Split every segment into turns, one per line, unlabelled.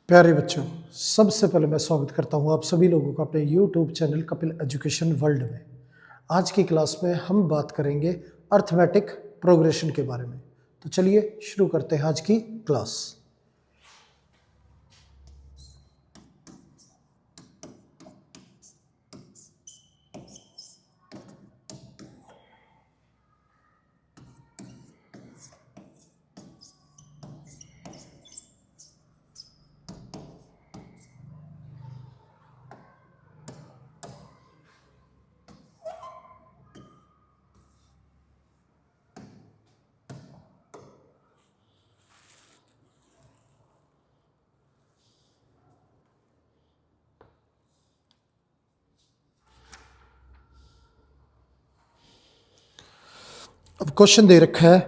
प्यारे बच्चों, सबसे पहले मैं स्वागत करता हूं आप सभी लोगों का अपने YouTube channel Kapil education world में। आज की क्लास में हम बात करेंगे अर्थमेटिक प्रोग्रेशन के बारे में। तो चलिए शुरू करते हैं आज की क्लास। अब क्वेश्चन दे रखा है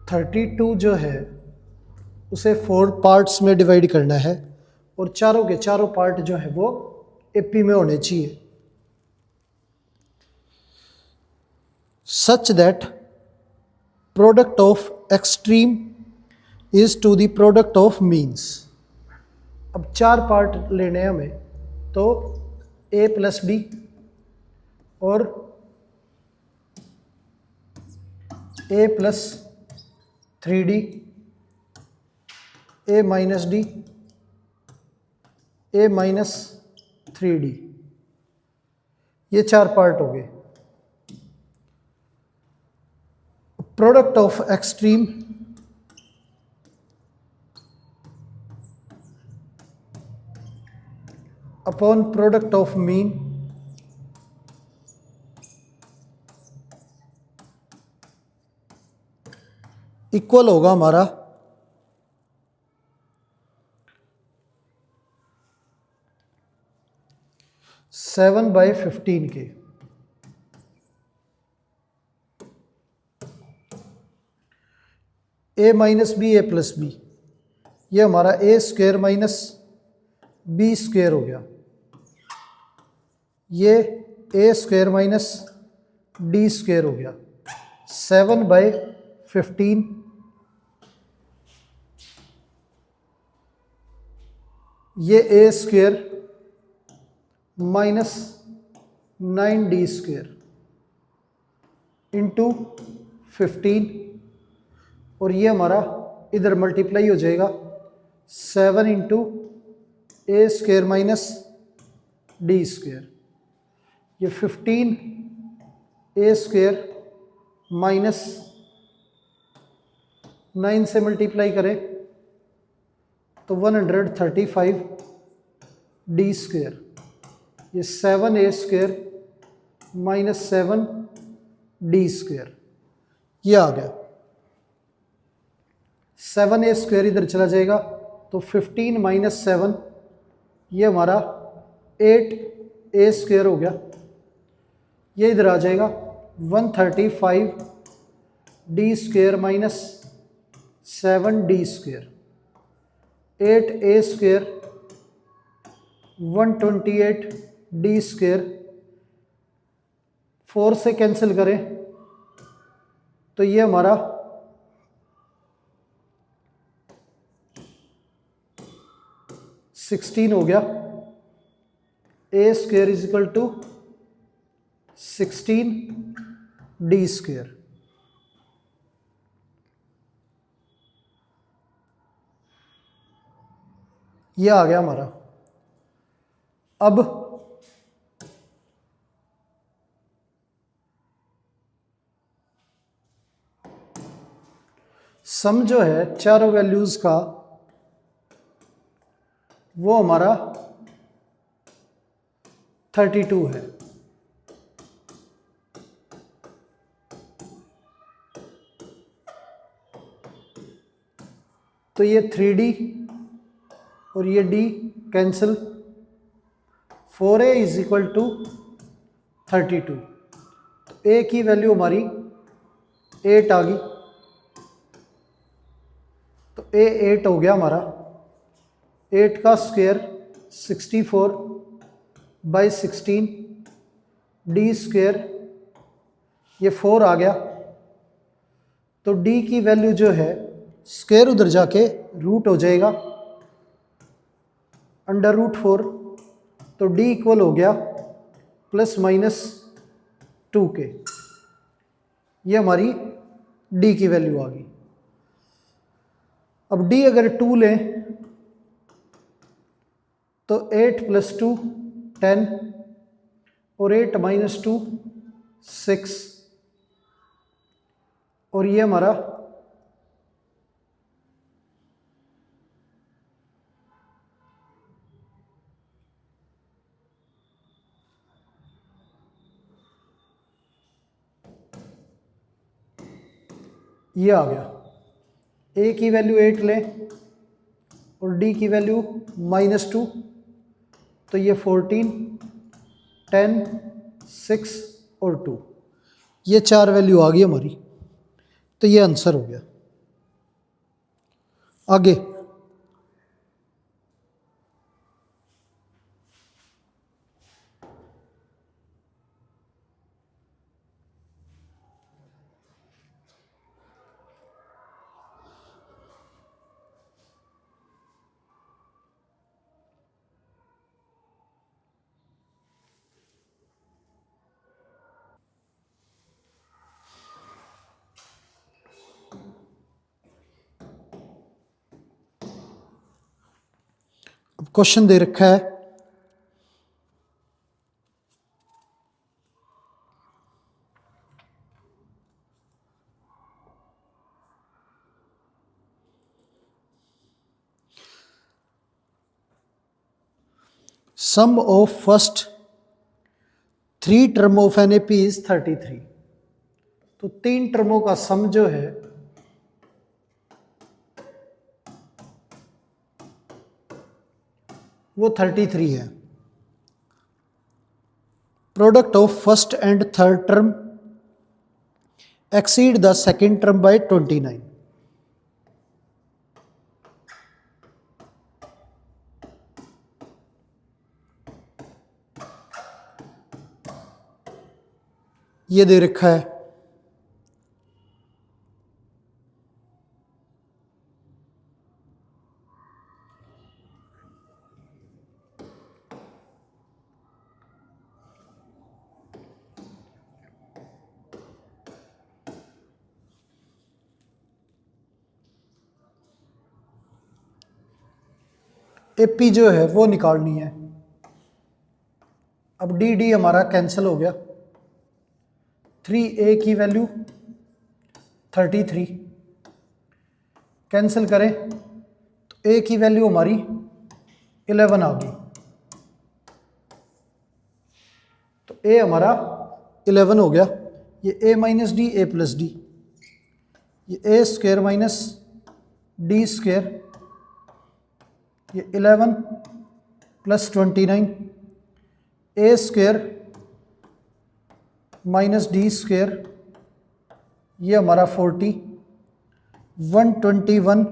32 जो है उसे 4 पार्ट्स में डिवाइड करना है और चारों के चारों पार्ट जो है वो एपी में होने चाहिए, such that product of extreme is to the product of means. अब 4 पार्ट लेने हैं हमें, तो a प्लस बी और a plus 3d, a minus D, a minus 3d, ये 4 पार्ट हो गए। Product of extreme upon product of mean equal होगा हमारा 7/15 के। a minus B, a plus B, ये हमारा a square minus B square हो गया, ये a square minus D square हो गया। 7/15 ये a square minus 9d square into 15, और ये हमारा इधर मल्टीप्लाई हो जाएगा 7 into a square minus D square. ये 15 a स्क्वेयर माइनस 9 से मल्टीप्लाई करें तो 135 डी स्क्वेयर, ये 7a square minus 7 D square, ये आ गया। 7a स्क्वेयर इधर चला जाएगा तो 15 माइनस 7, ये हमारा 8a स्क्वेयर हो गया, ये इधर आ जाएगा 135 D square minus 7 D square, 8a square 128 D square, 4 से कैंसिल करें तो ये हमारा 16 हो गया। a square is equal to 16 D square. ये आ गया हमारा। अब सम जो है चारों वैल्यूज का वो हमारा 32 है। तो ये 3d और ये d cancel, 4a is equal to 32। तो a की वैल्यू हमारी 8 आ गई, तो a 8 हो गया हमारा। 8 का स्क्वायर 64/16 डी स्क्वायर, ये 4 आ गया। तो d की वैल्यू जो है स्क्वायर उधर जाके रूट हो जाएगा √4, तो d इक्वल हो गया ±2k। ये हमारी d की वैल्यू आ गई। अब d अगर 2 लें तो 8 + 2 10 और 8 - 2 6, और ये हमारा ये आ गया। a की वैल्यू 8 लें और d की वैल्यू -2, तो ये 14 10 6 और 2, ये 4 वैल्यू आ गई हमारी। तो ये आंसर हो गया। आगे अब क्वेश्चन दे रखा है sum of first 3 term of NAP is 33। तो 3 टर्मों का सम जो है वो 33 है। Product of first and third term exceed the second term by 29। ये दे रखा है। AP जो है वो निकालनी है। अब DD हमारा कैंसिल हो गया। 3A की वैल्यू 33 कैंसिल करें तो A की वैल्यू हमारी 11 आ गई। तो A हमारा 11 हो गया। ये A - D A + D, ये A² - D², ये 11 + 29 A² - D², ये हमारा 40, 121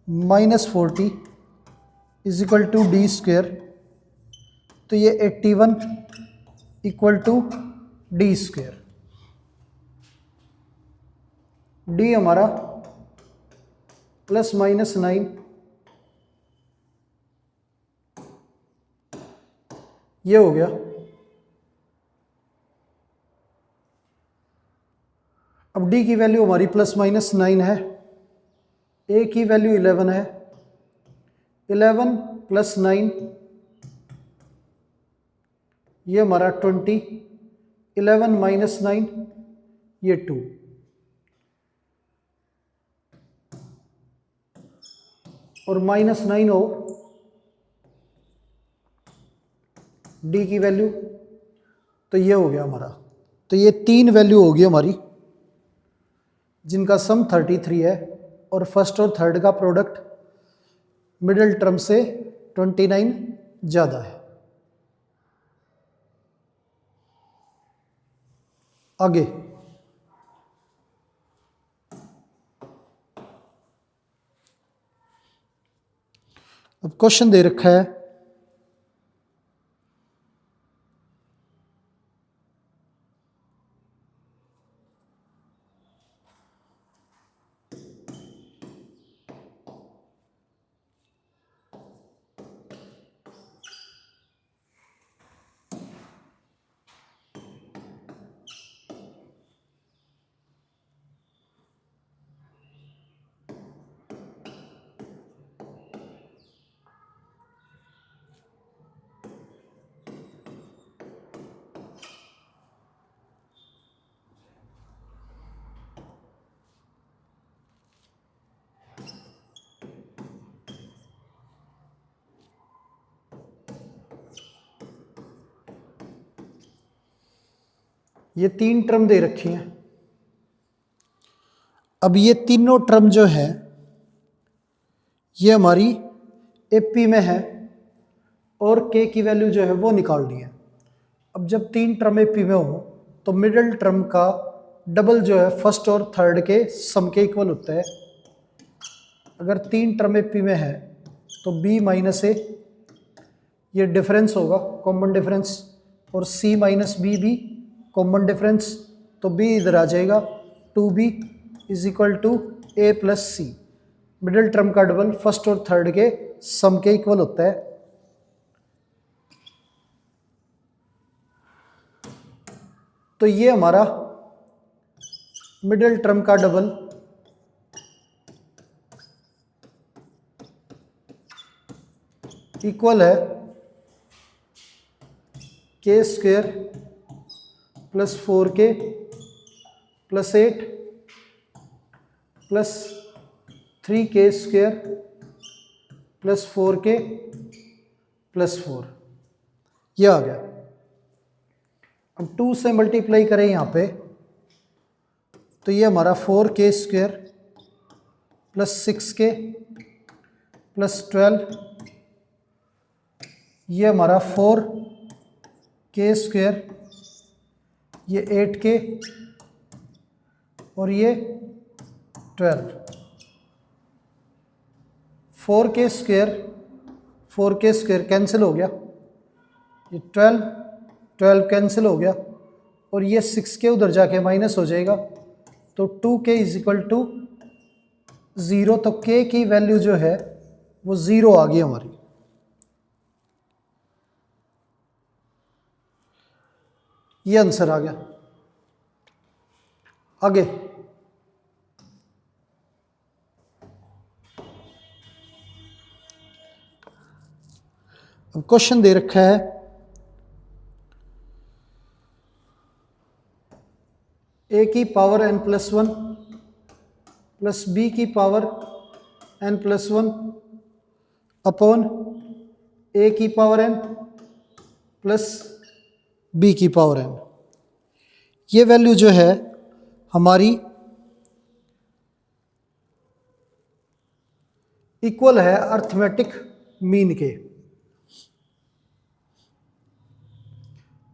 - 40 = D², तो ये 81 = D²। D हमारा ±9, ये हो गया। अब D की वैल्यू हमारी ±9 है, A की वैल्यू 11 है, 11 + 9 ये हमारा 20, 11 - 9 ये 2, और -9 हो D की वैल्यू, तो ये हो गया हमारा। तो ये 3 वैल्यू होगी हमारी जिनका सम 33 है, और फर्स्ट और थर्ड का प्रोडक्ट मिडिल टर्म से 29 ज़्यादा है। आगे अब क्वेश्चन दे रखा है ये 3 टर्म दे रखी हैं। अब ये तीनों टर्म जो है ये हमारी एपी में है और के की वैल्यू जो है वो निकालनी है। अब जब 3 टर्म एपी में हो तो मिडिल टर्म का डबल जो है फर्स्ट और थर्ड के सम के इक्वल होता है। अगर 3 टर्म एपी में है तो b माइनस ए ये डिफरेंस होगा, कॉमन डिफरेंस, और c माइनस बी भी कॉमन डिफरेंस, तो b इधर आ जाएगा 2b is equal to a plus C. Middle term का डबल फर्स्ट और थर्ड के सम के इक्वल होता है। तो ये हमारा मिडिल टर्म का डबल इक्वल है के square plus 4k plus 8 plus 3k square plus 4k plus 4, यह आ गया। अब 2 से मल्टीप्लाई करें यहाँ पे तो ये हमारा 4k square plus 6k plus 12, ये हमारा 4k स्क्वेयर, ये 8k और ये 12। 4k स्क्वेयर कैंसिल हो गया, ये 12 कैंसिल हो गया और ये 6k उधर जाके माइनस हो जाएगा, तो 2k इज इक्वल टू 0। तो k की वैल्यू जो है वो 0 आ गई हमारी। ये आंसर आ गया। आगे अब क्वेश्चन दे रखा है a की power n plus 1 plus b की power n plus 1 upon a की पावर n प्लस b की पावर n। ये वैल्यू जो है हमारी इक्वल है अर्थमेटिक मीन के,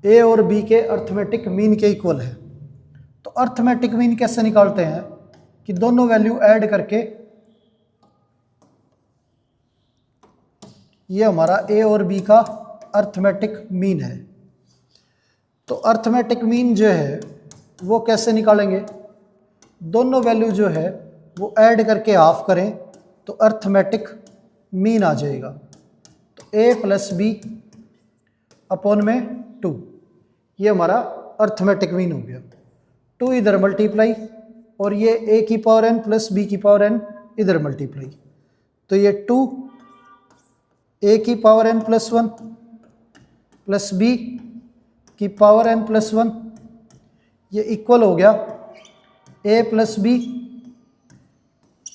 a और b के अर्थमेटिक मीन के इक्वल है। तो अर्थमेटिक मीन कैसे निकालते हैं कि दोनों वैल्यू ऐड करके, ये हमारा a और b का अर्थमेटिक मीन है। तो अर्थमेटिक मीन जो है वो कैसे निकालेंगे, दोनों वैल्यू जो है वो ऐड करके हाफ करें तो अर्थमेटिक मीन आ जाएगा। तो a प्लस बी अपॉन में 2, ये हमारा अर्थमेटिक मीन हो गया। 2 इधर मल्टीप्लाई और ये a की पावर n प्लस b की पावर n इधर मल्टीप्लाई, तो ये 2 a की power n plus 1 plus b की पावर n प्लस 1, ये इक्वल हो गया a plus B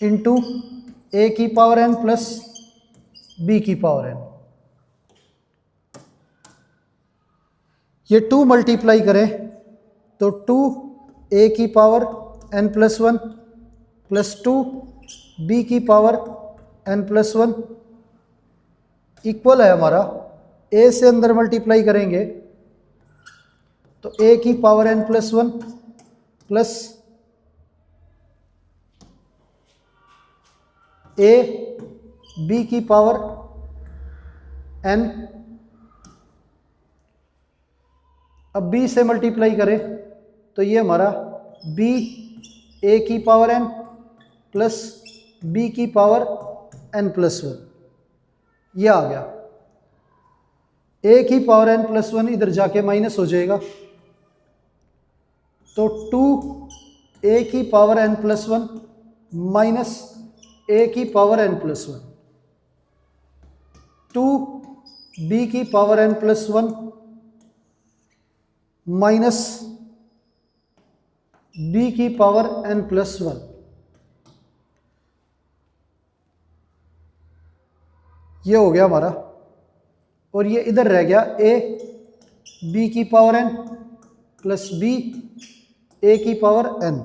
into a की पावर n प्लस b की पावर n। ये 2 मल्टीप्लाई करें तो 2 a की power n plus 1 plus 2 b की पावर n प्लस 1 इक्वल है हमारा, a से अंदर मल्टीप्लाई करेंगे तो a की power n plus 1 plus a b की पावर n। अब b से मल्टीप्लाई करें तो ये हमारा b a की पावर n प्लस b की पावर n प्लस 1, ये आ गया। a की पावर n प्लस 1 इधर जाके माइनस हो जाएगा, तो 2 a की power n plus 1 minus a की पावर n प्लस 1, 2 b की power n plus 1 minus b की पावर n प्लस 1, ये हो गया हमारा। और ये इधर रह गया a b की power n plus B a की पावर n।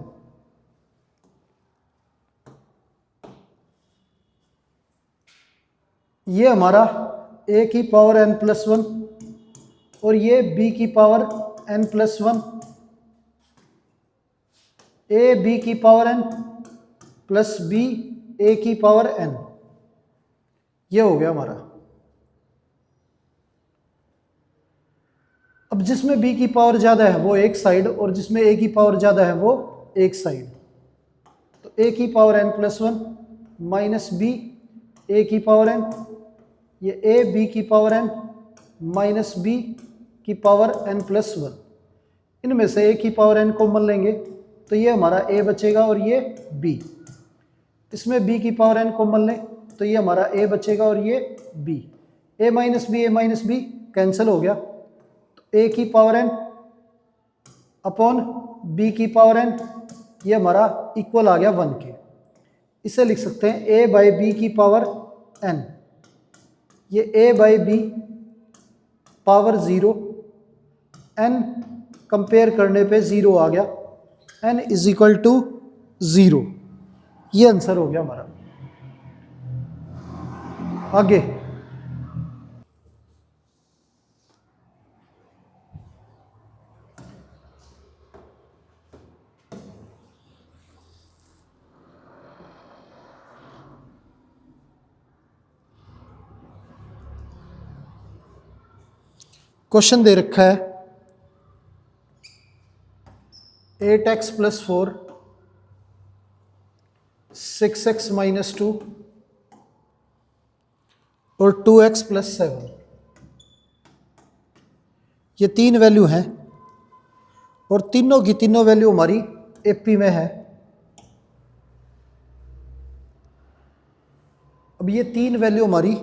ये हमारा a की पावर n प्लस वन और ये b की power n plus one, a b की power n plus b a की पावर n, ये हो गया हमारा। अब जिसमें b की पावर ज़्यादा है वो एक साइड और जिसमें a की पावर ज़्यादा है वो एक साइड। तो a की power n plus one minus b a की पावर n, ये a b की पावर n माइनस b की पावर n प्लस वन। इनमें से a की पावर n कॉमन लेंगे तो ये हमारा a बचेगा और ये b। इसमें b की पावर n कॉमन लें तो ये हमारा a बचेगा और ये b। a minus B cancel हो गया, तो a की पावर n अपॉन b की पावर n, ये हमारा इक्वल आ गया 1 के। इसे लिख सकते हैं a बाई बी की पावर n। ये a by B power 0, n compare करने पे 0 आ गया, n इज इक्वल टू 0। ये आंसर हो गया हमारा। आगे क्वेश्चन दे रखा है 8x प्लस 4, 6x माइनस 2 और 2x प्लस 7। ये तीन वैल्यू हैं और तीनों की तीनों वैल्यू हमारी एपी में है। अब ये तीन वैल्यू हमारी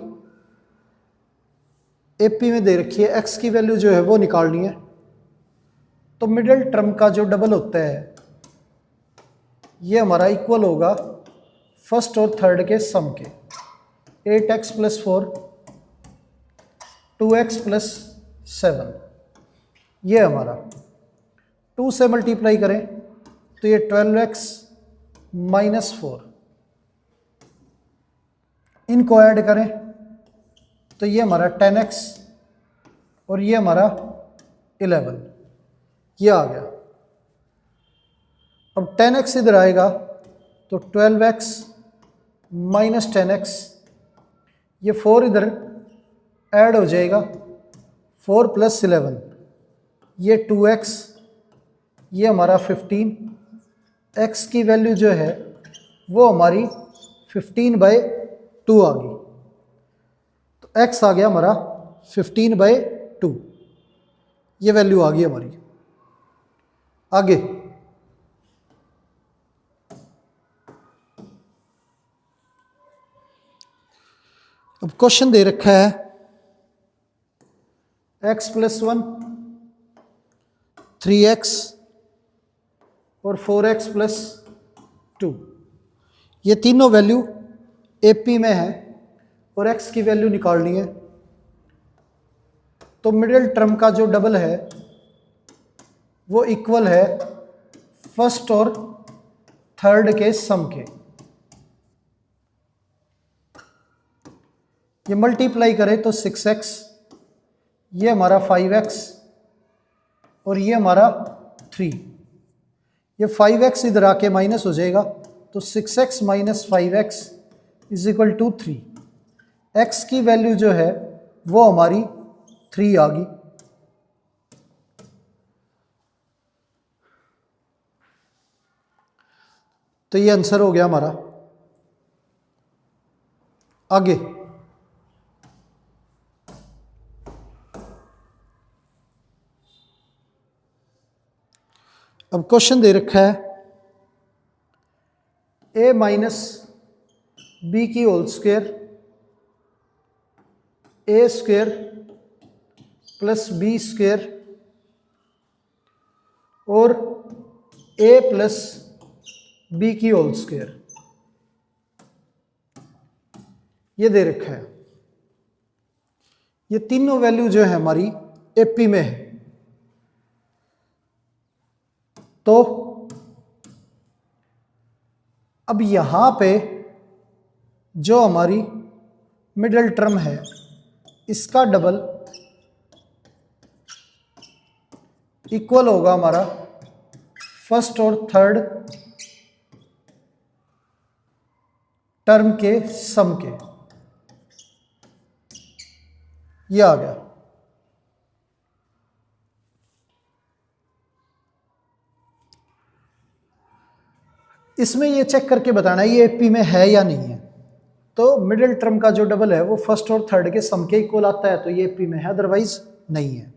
एपी में दे रखी है, x की वैल्यू जो है वो निकालनी है। तो मिडिल टर्म का जो डबल होता है ये हमारा इक्वल होगा फर्स्ट और थर्ड के सम के। 8x प्लस 4, 2x प्लस 7, ये हमारा 2 से मल्टीप्लाई करें तो ये 12x माइनस 4, इनको ऐड करें तो ये हमारा 10x और ये हमारा 11, ये आ गया। अब 10x इधर आएगा तो 12x माइनस 10x, ये 4 इधर ऐड हो जाएगा, 4 प्लस 11, ये 2x, ये हमारा 15। x की वैल्यू जो है वो हमारी 15/2 आ गई। तो x आ गया हमारा 15/2, ये वैल्यू आ गई हमारी। आगे अब क्वेश्चन दे रखा है x प्लस 1, 3x और 4x प्लस 2, ये तीनों वैल्यू एपी में है और x की वैल्यू निकालनी है। तो मिडिल टर्म का जो डबल है वो इक्वल है फर्स्ट और थर्ड के सम के। ये मल्टीप्लाई करें तो 6x, ये हमारा 5x और ये हमारा 3। ये 5x इधर आके माइनस हो जाएगा तो 6x minus 5x is equal to 3। x की वैल्यू जो है वो हमारी 3 आ गई। तो ये आंसर हो गया हमारा। आगे अब क्वेश्चन दे रखा है a माइनस बी की होल स्क्वायर, ए स्क्वायर प्लस बी स्क्वायर और a प्लस बी की होल स्क्वायर, ये दे रखा है। ये तीनों वैल्यू जो है हमारी एपी में है। तो अब यहाँ पे जो हमारी मिडिल टर्म है इसका डबल इक्वल होगा हमारा फर्स्ट और थर्ड टर्म के सम के। ये आ गया। इसमें ये चेक करके बताना है ये एपी में है या नहीं है। तो मिडिल टर्म का जो डबल है वो फर्स्ट और थर्ड के सम के इक्वल आता है, तो ये एपी में है, अदरवाइज नहीं है।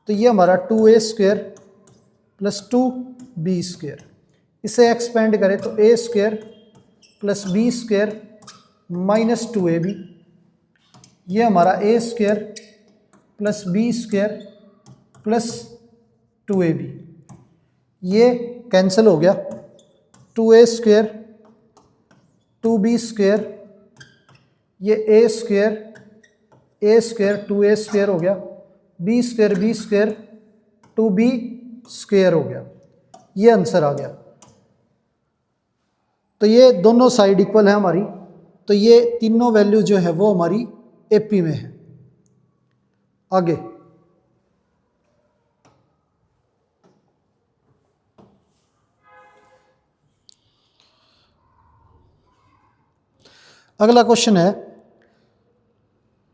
तो ये हमारा 2a square plus 2b square, इसे एक्सपेंड करें तो a square plus b square minus 2ab, ये हमारा a square plus b square plus 2ab, ये कैंसिल हो गया। 2a स्क्वायर 2b स्क्वायर, ये a स्क्वायर 2a स्क्वायर हो गया, b स्क्वायर 2b स्क्वायर हो गया, ये आंसर आ गया। तो ये दोनों साइड इक्वल है हमारी, तो ये तीनों वैल्यू जो है वो हमारी एपी में है। आगे अगला क्वेश्चन है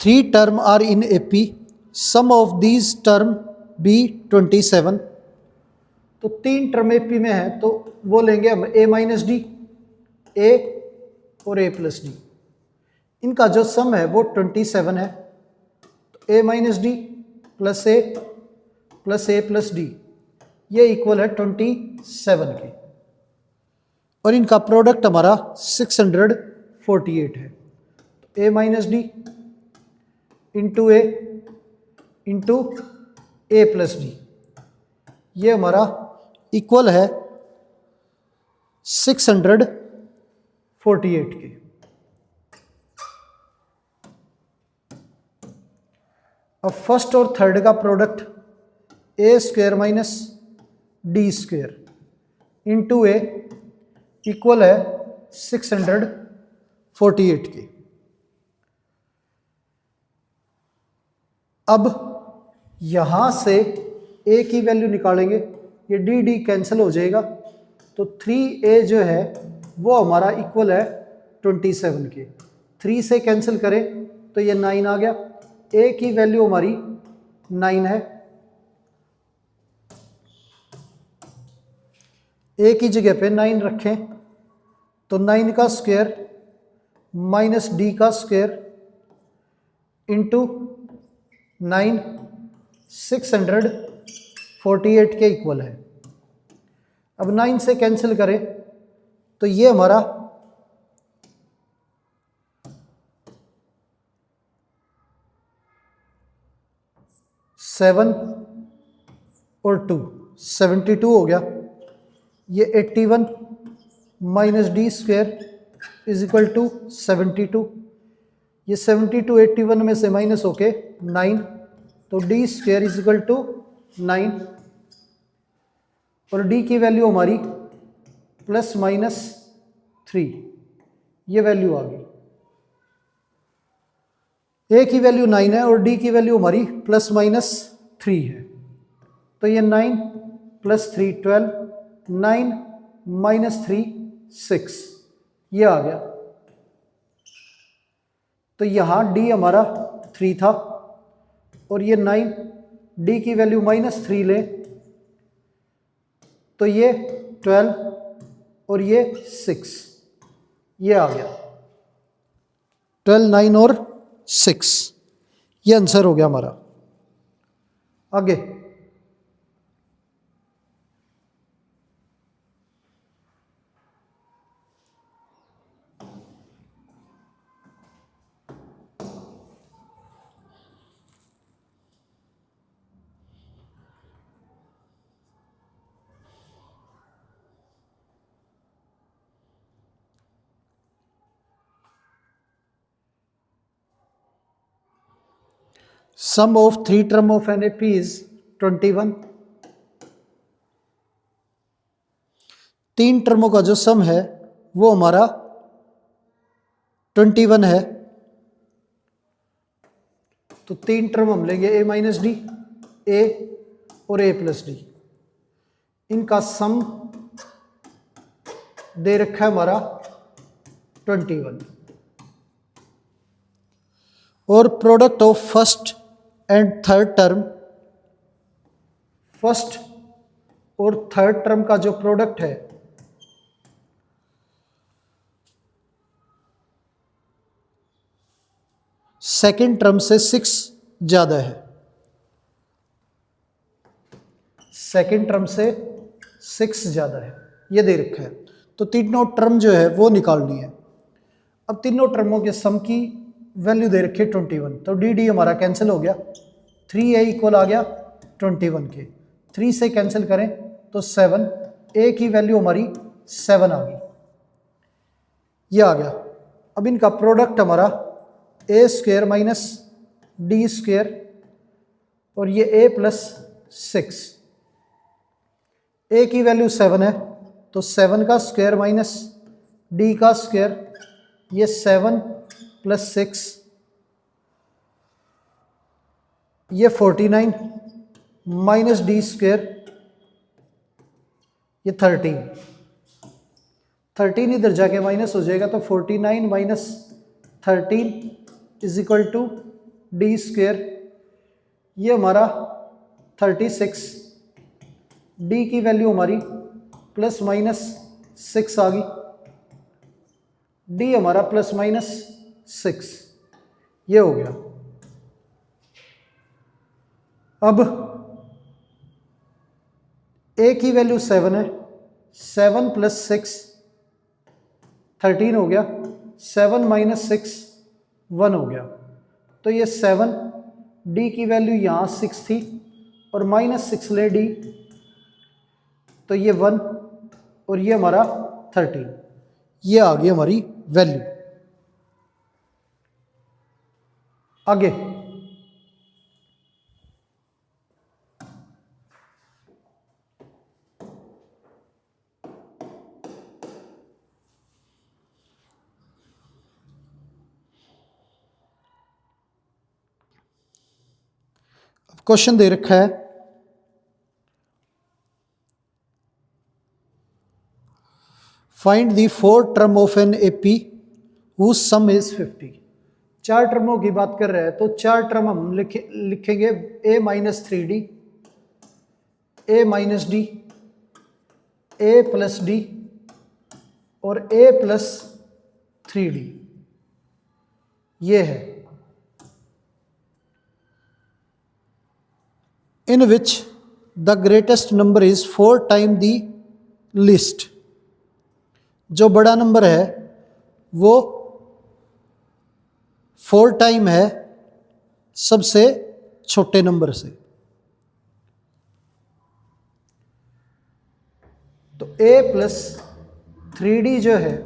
3 term are in AP, sum of these term be 27। तो 3 टर्म एपी में है तो वो लेंगे हम a माइनस डी, ए और a प्लस डी। इनका जो सम है वो 27 है, तो a minus D plus A plus D, ये इक्वल है 27 के, और इनका प्रोडक्ट हमारा 648 है। तो a minus D into A plus D, ये हमारा इक्वल है 648 के। अब फर्स्ट और थर्ड का प्रोडक्ट ए square minus D square into ए इक्वल है 648 के। अब यहां से a की वैल्यू निकालेंगे, ये डी डी कैंसिल हो जाएगा, तो 3a जो है वो हमारा इक्वल है 27 के। 3 से कैंसिल करें तो ये 9 आ गया, a की वैल्यू हमारी 9 है, a की जगह पे 9 रखें तो 9 का स्क्वायर माइनस डी का स्क्वायर इंटू 9 648 के इक्वल है। अब 9 से कैंसिल करें तो ये हमारा 7 और 2 72 हो गया, ये 81 minus D square is equal to 72, ये 72 81 में से माइनस होके 9, तो D square is equal to 9, और डी की वैल्यू हमारी प्लस माइनस 3, ये वैल्यू आ गई। ए की वैल्यू 9 है और डी की वैल्यू हमारी प्लस माइनस 3 है, तो ये 9 प्लस 3 12, 9 माइनस 3 6, ये आ गया। तो यहाँ डी हमारा 3 था और ये 9, डी की वैल्यू माइनस 3 ले तो ये 12 और ये 6, ये आ गया 12 9 और 6, ये आंसर हो गया हमारा। आगे sum of 3 term of an AP is 21, तीन टर्मों का जो सम है वो हमारा 21 है। तो तीन टर्म हम लेंगे a माइनस डी, ए और a प्लस डी। इनका सम दे रखा है हमारा 21 और product of first and third term, first और थर्ड टर्म का जो प्रोडक्ट है सेकंड टर्म से 6 ज़्यादा है, सेकंड टर्म से 6 ज़्यादा है, ये दे रखा है। तो तीनों टर्म जो है वो निकालनी है। अब तीनों टर्मों के सम की वैल्यू दे रखी है 21, तो डी डी हमारा कैंसिल हो गया, 3a इक्वल आ गया 21 के, 3 से कैंसिल करें तो 7, a की वैल्यू हमारी 7 आ गई, ये आ गया। अब इनका प्रोडक्ट हमारा a square minus D square और ये a प्लस 6, a की वैल्यू 7 है तो 7 का स्क्वायर माइनस d का स्क्वायर, ये 7 प्लस 6, ये 49 माइनस डी स्क्वायर, ये 13 इधर जाके माइनस हो जाएगा तो 49 minus 13 is equal to D square, ये हमारा 36, डी की वैल्यू हमारी प्लस माइनस 6 आ गई, डी हमारा प्लस माइनस 6, ये हो गया। अब a की वैल्यू 7 है, 7 प्लस 6 13 हो गया, 7 माइनस 6 1 हो गया, तो ये 7, d की वैल्यू यहाँ 6 थी और माइनस 6 ले d, तो ये 1 और ये हमारा 13, ये आ गई हमारी वैल्यू। आगे क्वेश्चन दे रखा है, find the fourth term of an AP whose sum is 50। चार टर्मों की बात कर रहे हैं तो चार टर्म हम लिखेंगे a minus 3d, a minus D, a plus d और a प्लस 3d, ये है। In which the greatest number is 4 time the list, जो बड़ा नंबर है वो 4 टाइम है सबसे छोटे नंबर से। तो a प्लस 3d जो है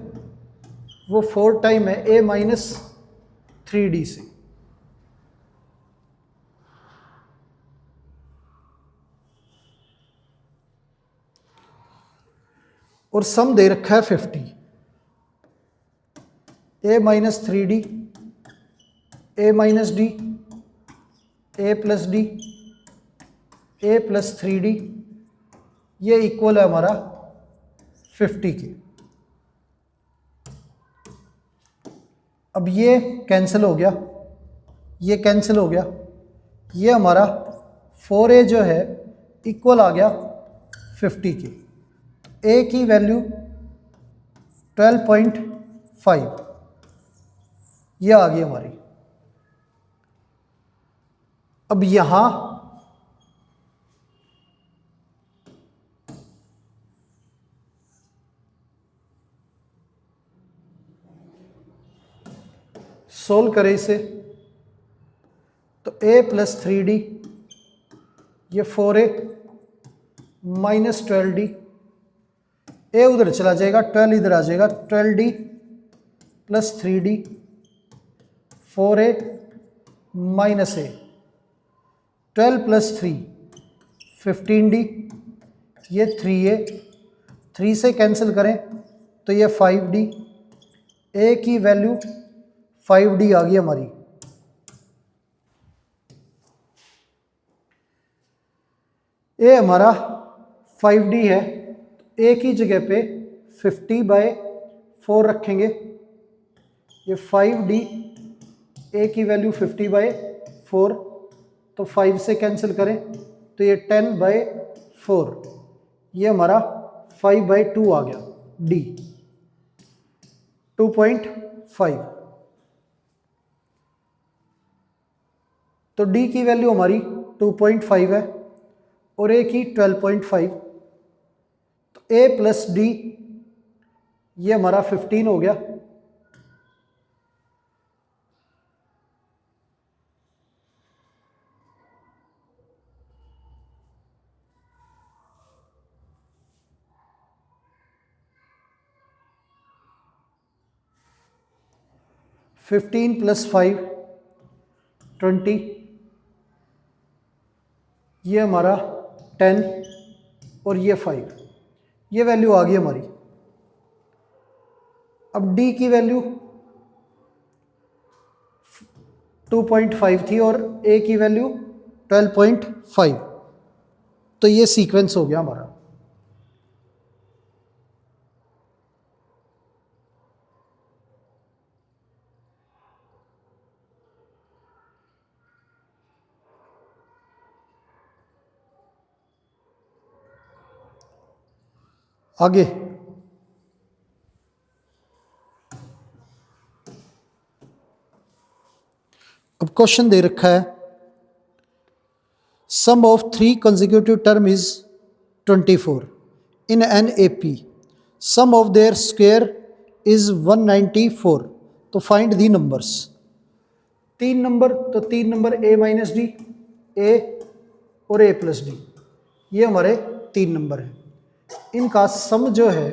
वो 4 टाइम है a माइनस 3d से। और सम दे रखा है 50, a minus 3d, a minus D, a plus D, a plus 3d, ये इक्वल है हमारा 50 के। अब ये कैंसिल हो गया, ये कैंसिल हो गया, ये हमारा 4a जो है इक्वल आ गया 50 के। a की वैल्यू 12.5, ये आ गई हमारी। अब यहां सोल्व करें इसे तो a प्लस 3d, ये 4a माइनस 12d, a उधर चला जाएगा, 12 इधर आ जाएगा, 12d plus 3d, 4a minus a, 12 plus 3 15d, ये 3a, 3 से कैंसिल करें तो ये 5D, ए की वैल्यू 5D आ गई हमारी। ए हमारा 5D है, ए की जगह पे 50/4 रखेंगे। ये 5D, ए की वैल्यू 50/4, तो 5 से कैंसिल करें तो ये 10/4, ये हमारा 5/2 आ गया, डी 2.5। तो डी की वैल्यू हमारी 2.5 है और ए की 12.5, तो ए प्लस डी ये हमारा 15 हो गया। फिफ्टीन प्लस 5 20, ये हमारा 10 और ये 5, ये वैल्यू आ गई हमारी। अब डी की वैल्यू 2.5 थी और ए की वैल्यू 12.5, तो ये सीक्वेंस हो गया हमारा। आगे अब क्वेश्चन दे रखा है, sum of 3 consecutive term is 24 in an AP, sum of their square is 194, तो फाइंड दी नंबर्स। 3 नंबर, तो 3 number a minus d, a और a प्लस डी, ये हमारे 3 नंबर हैं। इनका सम जो है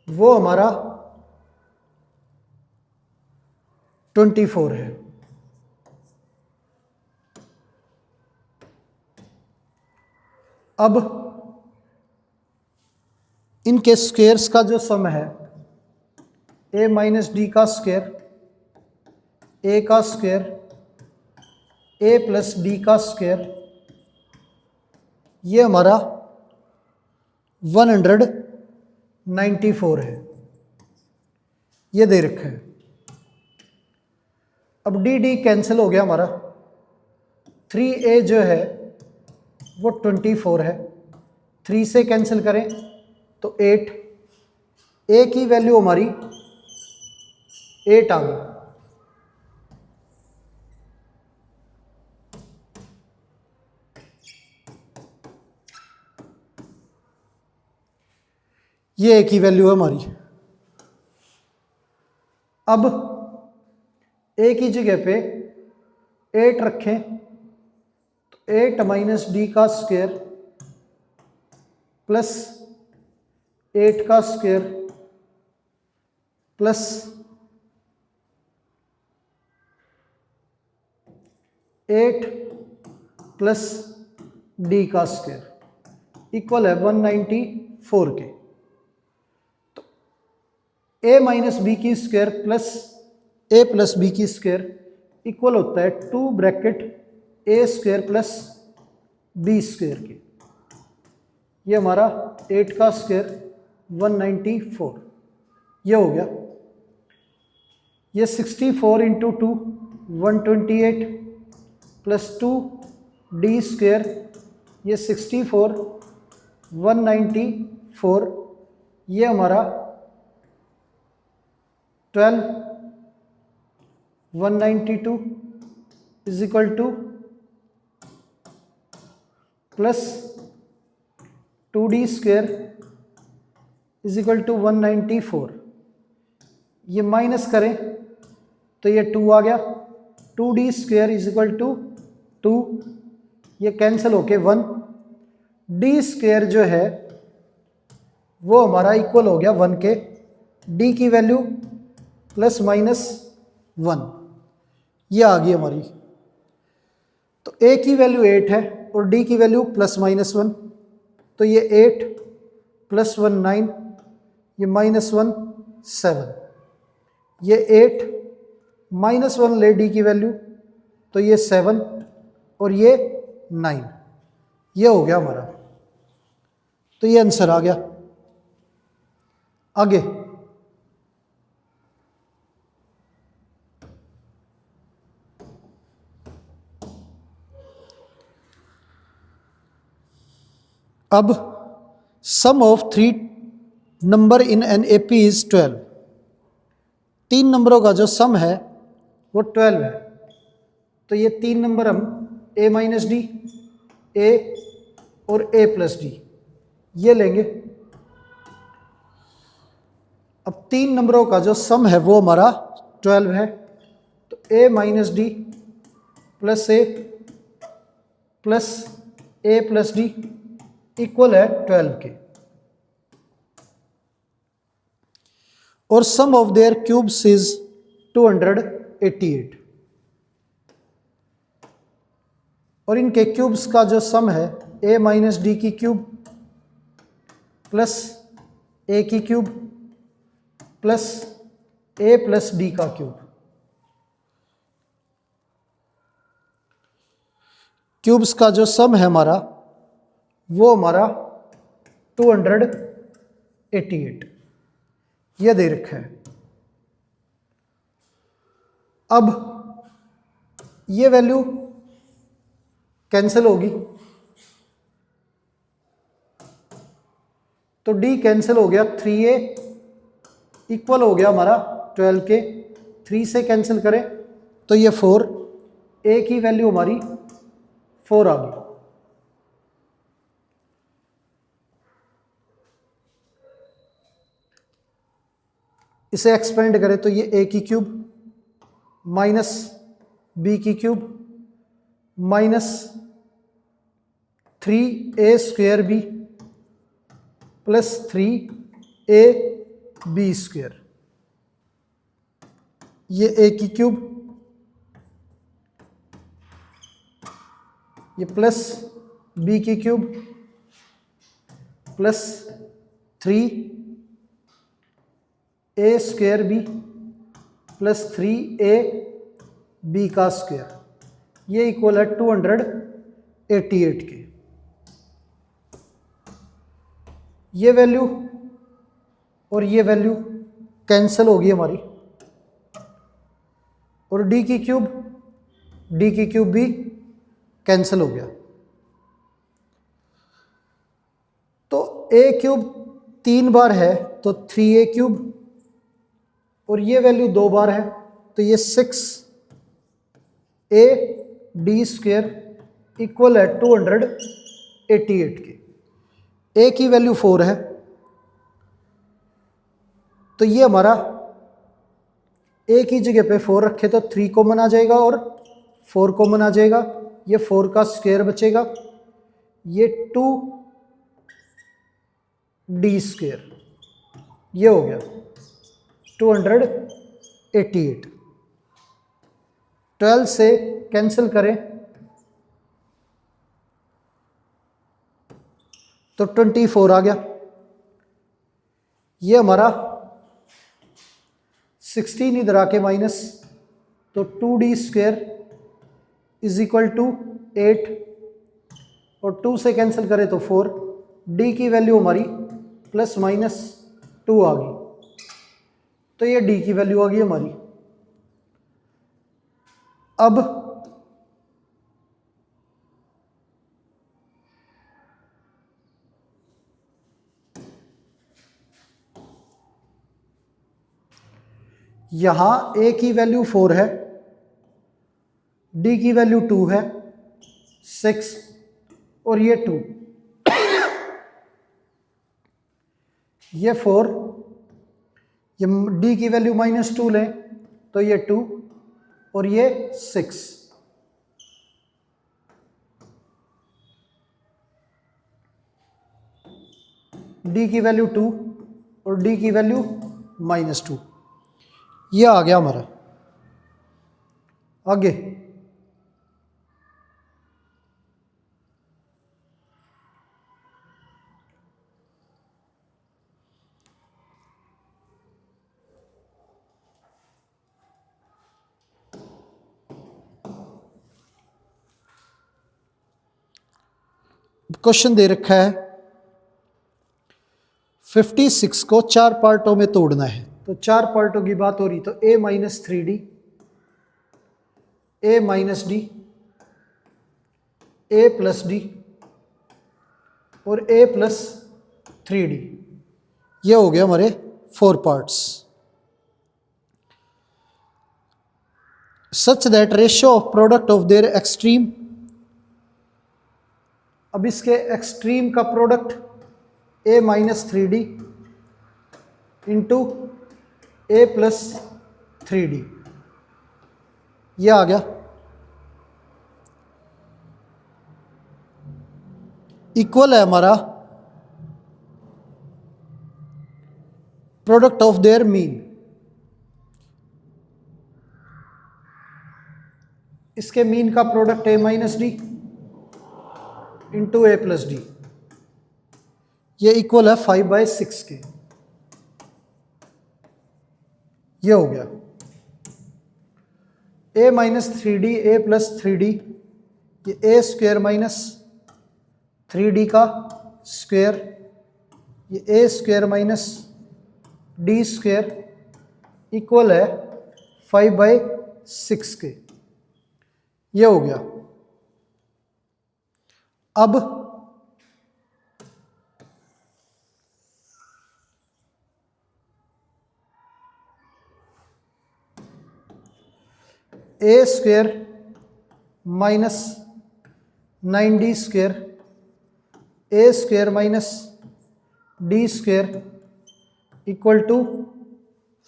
वो हमारा 24 है। अब इनके स्क्वेयर्स का जो सम है, a माइनस डी का स्क्वायर, a का स्क्वायर, a प्लस डी का स्क्वायर, ये हमारा 194 है, ये दे रखा है। अब डी डी कैंसिल हो गया हमारा, 3a जो है वो 24 है, 3 से कैंसिल करें तो 8, a की वैल्यू हमारी 8 आ गई। ये a की वैल्यू है हमारी। अब a की जगह पे 8 रखें तो 8 माइनस डी का स्क्वायर प्लस 8 का स्क्वायर प्लस 8 प्लस डी का स्क्वायर इक्वल है 194 के। तो a माइनस बी की square plus a plus B की स्क्वायर इक्वल होता है 2 bracket a square plus b square के। ये हमारा 8 का स्क्वायर 194, ये हो गया। ये 64 इंटू 2 128 प्लस 2 डी स्क्वायर, ये 64 194, ये हमारा 12 192 is equal to plus 2d square is equal to 194, ये माइनस करें तो ये 2 आ गया, 2d square is equal to 2, ये कैंसिल होके 1, d स्क्वायर जो है वो हमारा इक्वल हो गया 1 के, d की वैल्यू प्लस माइनस 1, ये आ गई हमारी। तो a की वैल्यू 8 है, और डी की वैल्यू +-1, तो ये 8 + 1 9, ये -1 7, ये 8 -1 ले डी की वैल्यू, तो ये 7 और ये 9, ये हो गया हमारा। तो ये आंसर आ गया। आगे अब sum of 3 number in an AP is 12। 3 नंबरों का जो सम है वो 12 है। तो ये 3 नंबर हम a-d, a और a+d ये लेंगे। अब 3 नंबरों का जो सम है वो हमारा 12 है। तो a-d plus a plus a+d equal है 12 के। और सम ऑफ देयर क्यूब्स इज 288। और इनके क्यूब्स का जो सम है a-d की क्यूब प्लस a की क्यूब प्लस a+d का क्यूब। क्यूब्स का जो सम है हमारा वो हमारा 288 ये दे रखा है। अब ये वैल्यू कैंसिल होगी, तो d कैंसिल हो गया, 3a इक्वल हो गया हमारा 12 के। 3 से कैंसिल करें तो ये 4, a की वैल्यू हमारी 4 आ गई। इसे एक्सपेंड करें तो ये a की क्यूब माइनस b की cube minus 3a² plus 3ab², ये a की क्यूब, ये प्लस b की cube plus 3a² plus 3ab², ये इक्वल है 288 के। ये वैल्यू और ये वैल्यू कैंसिल होगी हमारी, और d की क्यूब भी कैंसिल हो गया। तो a³ 3 बार है तो 3a³ और ये वैल्यू 2 बार है तो ये 6ad² इक्वल है 288 के। a की वैल्यू 4 है तो ये हमारा a की जगह पे 4 रखे तो 3 कॉमन आ जाएगा और 4 कॉमन आ जाएगा, ये 4 का स्क्वायर बचेगा, ये 2d², ये हो गया 288। 12 से कैंसिल करें तो 24 आ गया। ये हमारा 16 इधर आके माइनस, तो 2d² इज इक्वल टू 8 और 2 से कैंसिल करें तो 4। d की वैल्यू हमारी +-2 आ गई, तो ये d की वैल्यू आ गई हमारी। अब यहां a की वैल्यू 4 है, d की वैल्यू 2 है 6 और ये 2, ये 4, ये d की वैल्यू -2 लें तो ये 2 और ये 6। d की वैल्यू 2 और d की वैल्यू -2, ये आ गया हमारा। आगे क्वेश्चन दे रखा है 56 को 4 पार्टों में तोड़ना है। तो 4 पार्टों की बात हो रही, तो a minus 3d, a minus D, a plus d और a प्लस 3d, ये हो गया हमारे 4 parts. Such that ratio of product of their extreme, अब इसके एक्सट्रीम का product a minus 3d into a plus 3d, यह आ गया, इक्वल है हमारा प्रोडक्ट ऑफ देयर मीन। इसके मीन का product a minus D into a plus D, ये इक्वल है 5/6 के, ये हो गया a minus 3d, a plus 3d, ये a स्क्वेयर माइनस 3d का स्क्वेयर, ये a square minus d square equal है 5/6 के, ये हो गया। अब a square minus 9d square, a square minus d square equal to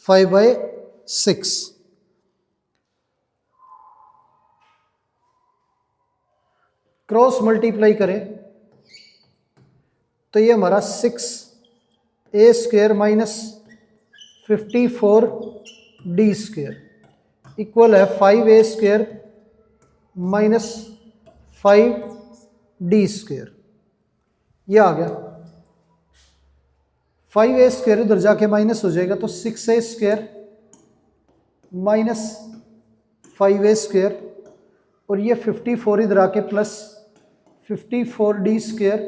5/6। Cross multiply करें तो ये हमारा 6a square minus 54d square equal है 5a square minus 5d square, ये आ गया। 5a स्क्वेयर उधर जाके माइनस हो जाएगा, तो 6a square minus 5a square, और ये 54 इधर आके plus 54d square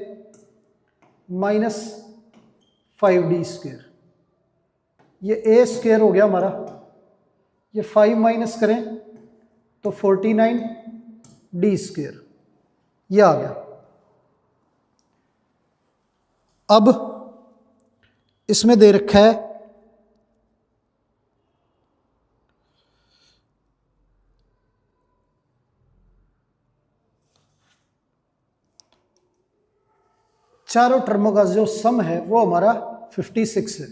minus 5d square, ये a स्क्वेयर हो गया हमारा, ये 5 माइनस करें तो 49d स्क्वेयर, ये आ गया। अब इसमें दे रखा है चारों टर्मों का जो सम है वो हमारा 56 है।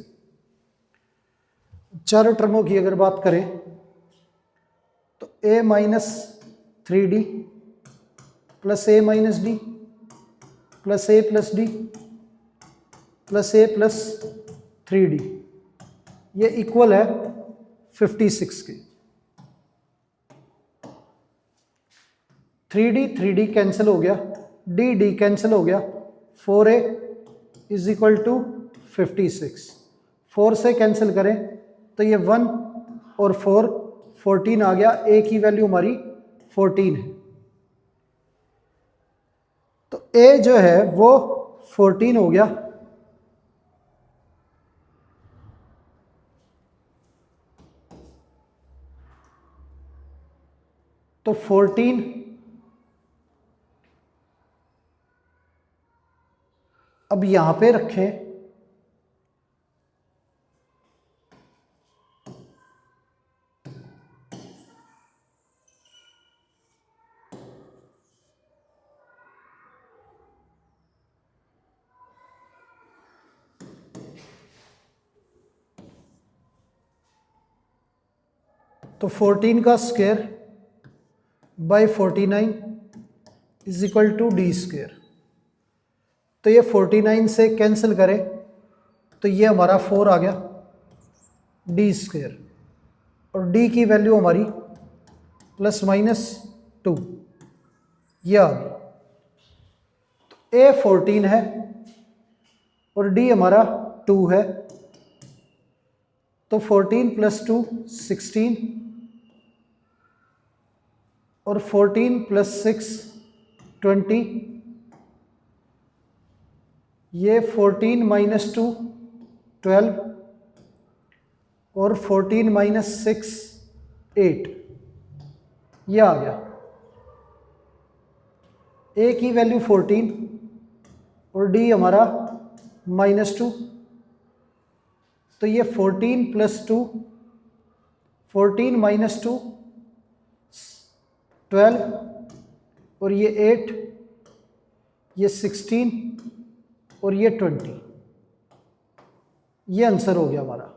चारों टर्मों की अगर बात करें तो a minus 3d plus a minus D plus a plus D plus a plus 3d, ये इक्वल है 56 के। 3d कैंसिल हो गया, d कैंसिल हो गया, 4a इज इक्वल टू 56। 4 से कैंसिल करें तो ये 1 और 4 14 आ गया, a की वैल्यू हमारी 14 है, तो a जो है वो 14 हो गया। तो 14 अब यहां पे रखें तो 14 का square by 49 is equal to D square, तो ये 49 से कैंसिल करें तो ये हमारा 4 आ गया डी स्क्वायर, और डी की वैल्यू हमारी प्लस माइनस 2, ये आ गई। तो ए 14 है और डी हमारा 2 है, तो 14 प्लस 2 16 और 14 प्लस 6 20, ये 14 माइनस 2 12 और 14 माइनस 6 8, ये आ गया। ए की वैल्यू 14 और डी हमारा -2, तो ये 14 प्लस 2, 14 माइनस 2 12 और ये 8, ये 16 और ये 20, ये आंसर हो गया हमारा।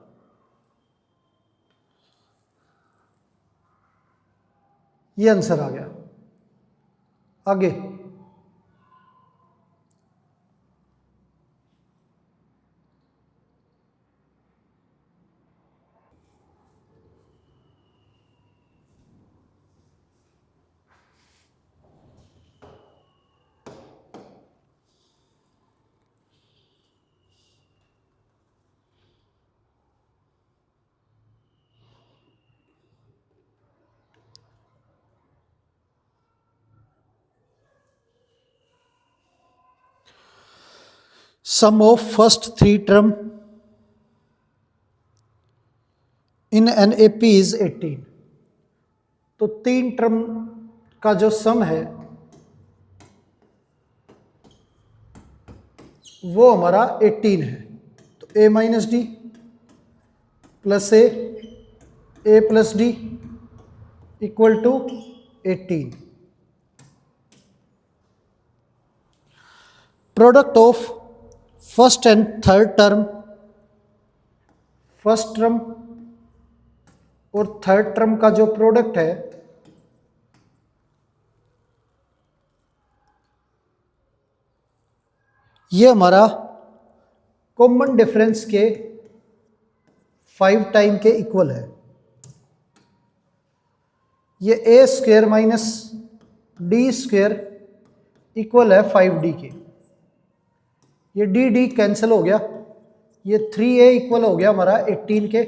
ये आंसर आ गया। आगे sum of first three term in an AP is 18। तो 3 टर्म का जो सम है वो हमारा 18 है। तो a minus D plus A plus D equal to 18। Product of first and third term, first term और थर्ड टर्म का जो प्रोडक्ट है ये हमारा कॉमन डिफरेंस के 5 टाइम के इक्वल है। ये a square minus D square equal है 5d के। ये डी डी कैंसिल हो गया, ये 3a इक्वल हो गया हमारा 18 के।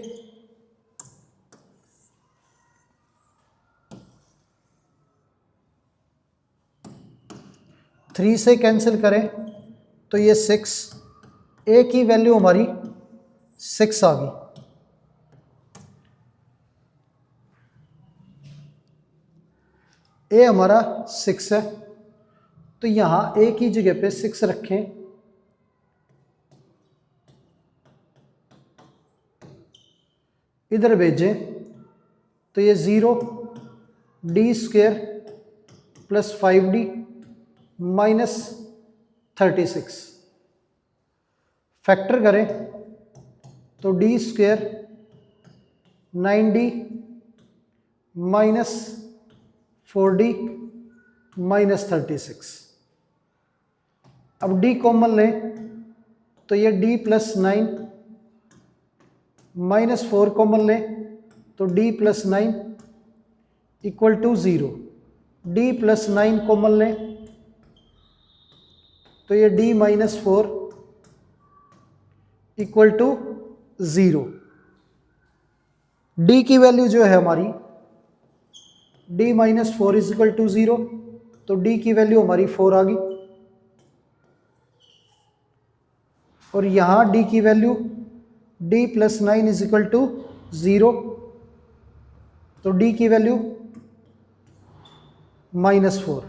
थ्री से कैंसिल करें तो ये 6, ए की वैल्यू हमारी 6 आ गई। ए हमारा 6 है, तो यहां ए की जगह पे 6 रखें, इधर भेजें तो ये 0 D square plus 5d minus 36। Factor करें तो D square 9d minus 4d minus 36। अब d कॉमन लें तो ये d प्लस 9 माइनस 4 कॉमन लें तो d plus 9 equal to 0। d plus 9 common लें तो ये d minus 4 equal to 0। d की वैल्यू जो है हमारी d minus 4 is equal to 0, तो d की वैल्यू हमारी 4 आ गई। और यहां d की value d plus 9 is equal to 0, तो d की वैल्यू -4।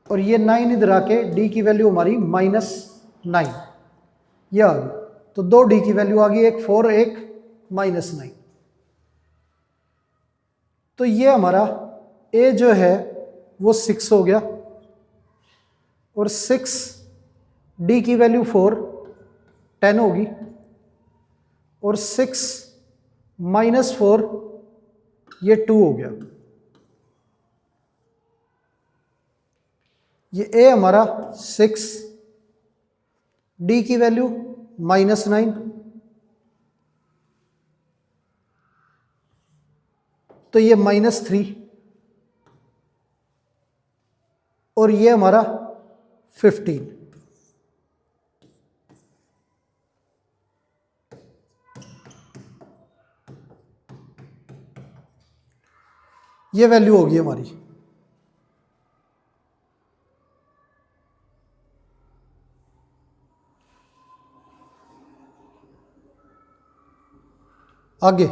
और ये 9 इधर आके d की वैल्यू हमारी -9, ये आ गई। तो 2 d की वैल्यू आ गई, एक 4 एक -9। तो ये हमारा a जो है वो 6 हो गया, और 6 d की वैल्यू 4 10 होगी, और 6 माइनस 4 ये 2 हो गया। ये a हमारा 6, d की वैल्यू -9, तो ये -3, और ये हमारा 15। ये वैल्यू होगी हमारी। आगे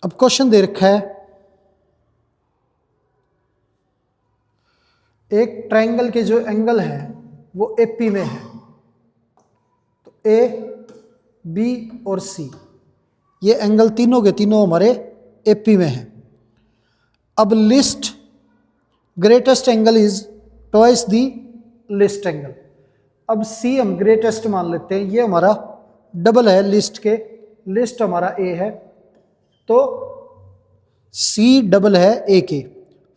अब क्वेश्चन दे रखा है, एक ट्रायंगल के जो एंगल हैं वो एपी में है। तो ए, बी और सी ये एंगल तीनों के तीनों हमारे एपी में हैं। अब list greatest angle is twice the list angle. अब सी हम ग्रेटेस्ट मान लेते हैं, ये हमारा डबल है लिस्ट के, लिस्ट हमारा ए है तो सी डबल है ए के।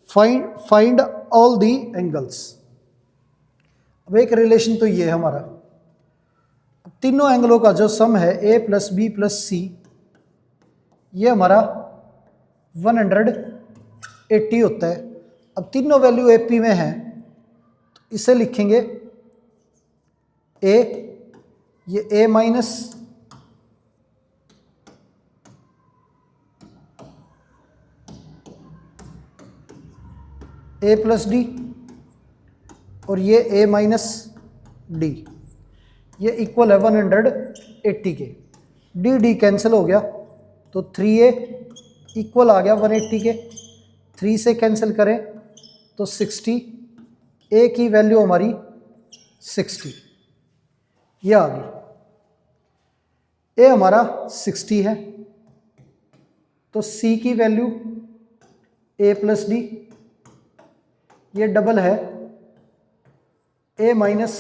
Find all the angles. अब एक रिलेशन तो ये है हमारा, तीनों एंगलों का जो सम है ए प्लस बी प्लस सी, ये हमारा 180 होता है। अब तीनों वैल्यू एपी में है तो इसे लिखेंगे ए, ये ए माइनस ए प्लस डी और ये ए माइनस डी, ये इक्वल है 180 के। डी डी कैंसिल हो गया तो 3a इक्वल आ गया 180 के। 3 से कैंसिल करें तो 60, ए की वैल्यू हमारी 60 ये आ गई। ए हमारा 60 है तो सी की वैल्यू ए प्लस डी, ये डबल है ए माइनस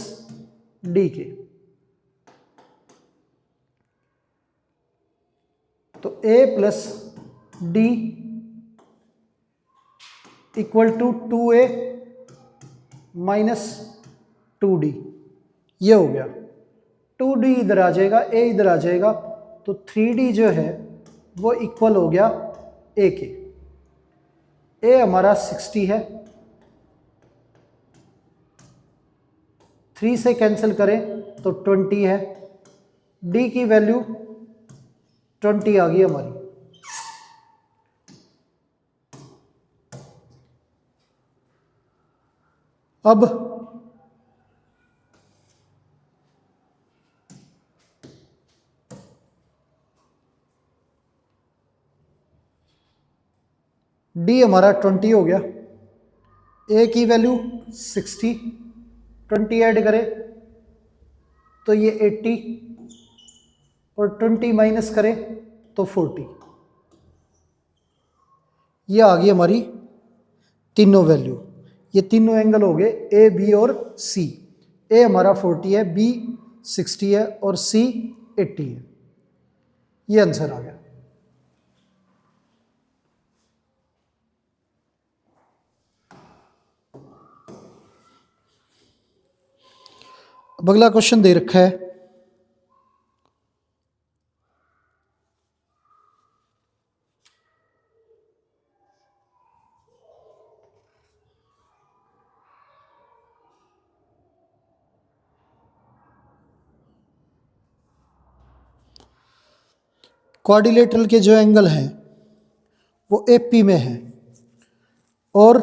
डी के। तो A plus D equal to 2a minus 2d, ये हो गया। 2d इधर आ जाएगा, a इधर आ जाएगा तो 3d जो है वो इक्वल हो गया a के। a हमारा 60 है, 3 से कैंसिल करें तो 20 है, d की वैल्यू 20 आ गई हमारी। अब d हमारा 20 हो गया, a की वैल्यू 60, 20 ऐड करें तो ये 80 और 20 माइनस करें तो 40, ये आ गई हमारी तीनों वैल्यू। ये तीनों एंगल हो गए ए बी और सी। ए हमारा 40 है, बी 60 है और सी 80 है। ये आंसर आ गया। अब अगला क्वेश्चन दे रखा है, क्वाड्रिलेटरल के जो एंगल हैं वो एपी में है और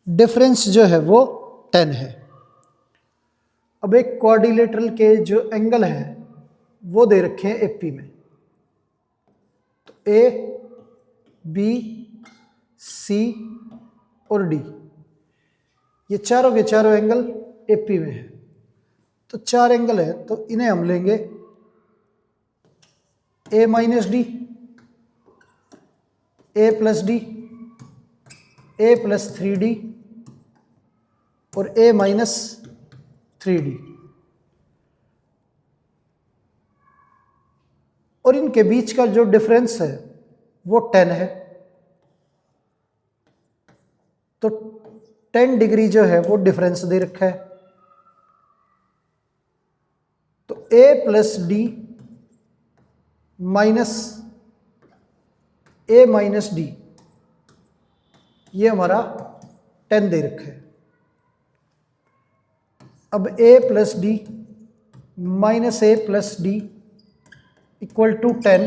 डिफरेंस जो है वो 10 है। अब एक क्वाड्रिलेटरल के जो एंगल हैं वो दे रखे हैं एपी में। तो ए, बी, सी और डी, ये चारों के चारों एंगल एपी में है। तो 4 एंगल है तो इन्हें हम लेंगे ए माइनस डी, ए प्लस डी, ए प्लस 3d और ए माइनस 3d, और इनके बीच का जो डिफरेंस है वो 10 है। तो 10 डिग्री जो है वो डिफरेंस दे रखा है। तो a plus D minus A minus D, ये हमारा 10 दे रखा है। अब a plus D minus A plus D equal to 10,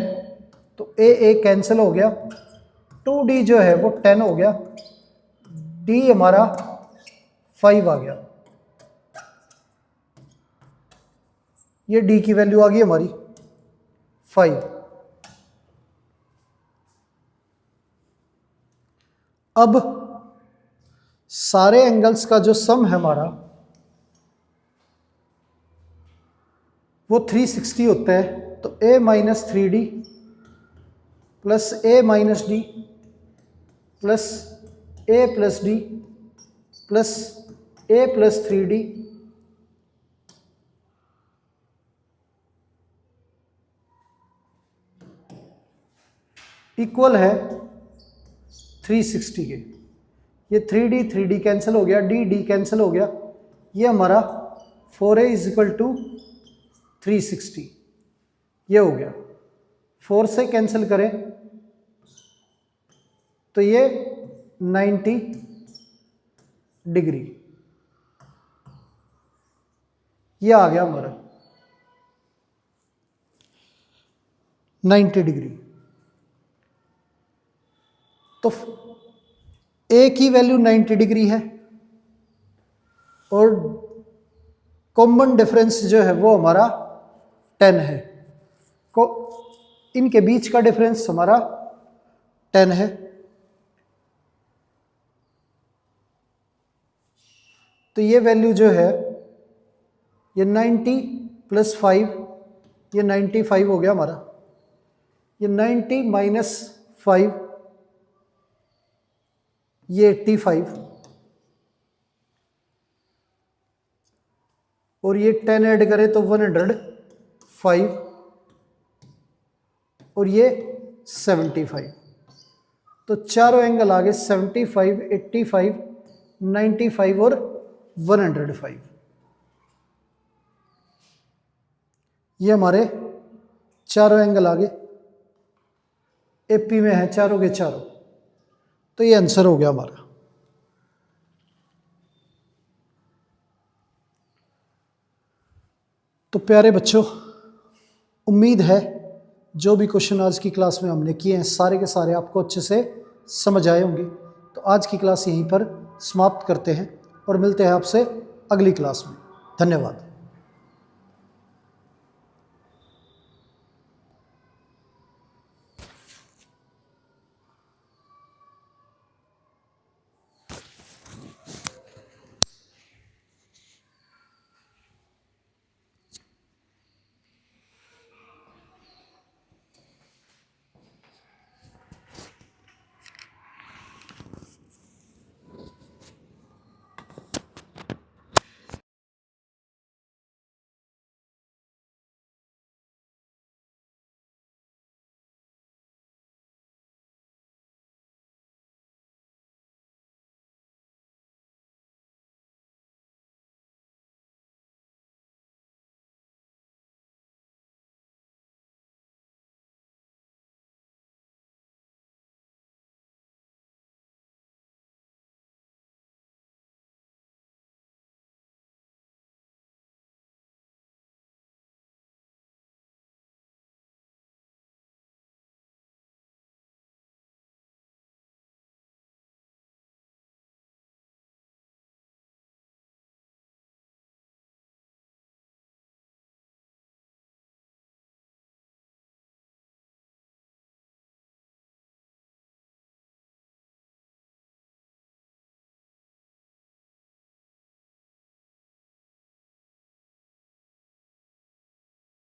तो ए कैंसिल हो गया, 2d जो है वो 10 हो गया, d हमारा 5 आ गया। ये d की वैल्यू आ गई हमारी 5। अब सारे एंगल्स का जो सम है हमारा वो 360 होता है, तो a minus 3d plus a minus D plus a plus D plus a plus 3d equal है 360 के। ये 3d कैंसिल हो गया, d कैंसिल हो गया, ये हमारा 4a इज इक्वल टू 360, ये हो गया। 4 से कैंसिल करें तो ये 90 डिग्री, ये आ गया हमारा 90 डिग्री। तो a की वैल्यू 90 डिग्री है और कॉमन डिफरेंस जो है वो हमारा 10 है, को इनके बीच का डिफरेंस हमारा 10 है। तो ये वैल्यू जो है ये 90 प्लस 5, ये 95 हो गया हमारा, ये 90 माइनस 5 ये 85, और ये 10 ऐड करें तो 105 और ये 75। तो चारों एंगल आ गए 75, 85, 95 और 105। ये हमारे चारों एंगल आ गए, एपी में है चारों के चारों, तो ये आंसर हो गया हमारा। तो प्यारे बच्चों, उम्मीद है जो भी क्वेश्चन आज की क्लास में हमने किए हैं सारे के सारे आपको अच्छे से समझ आए होंगे। तो आज की क्लास यहीं पर समाप्त करते हैं और मिलते हैं आपसे अगली क्लास में। धन्यवाद।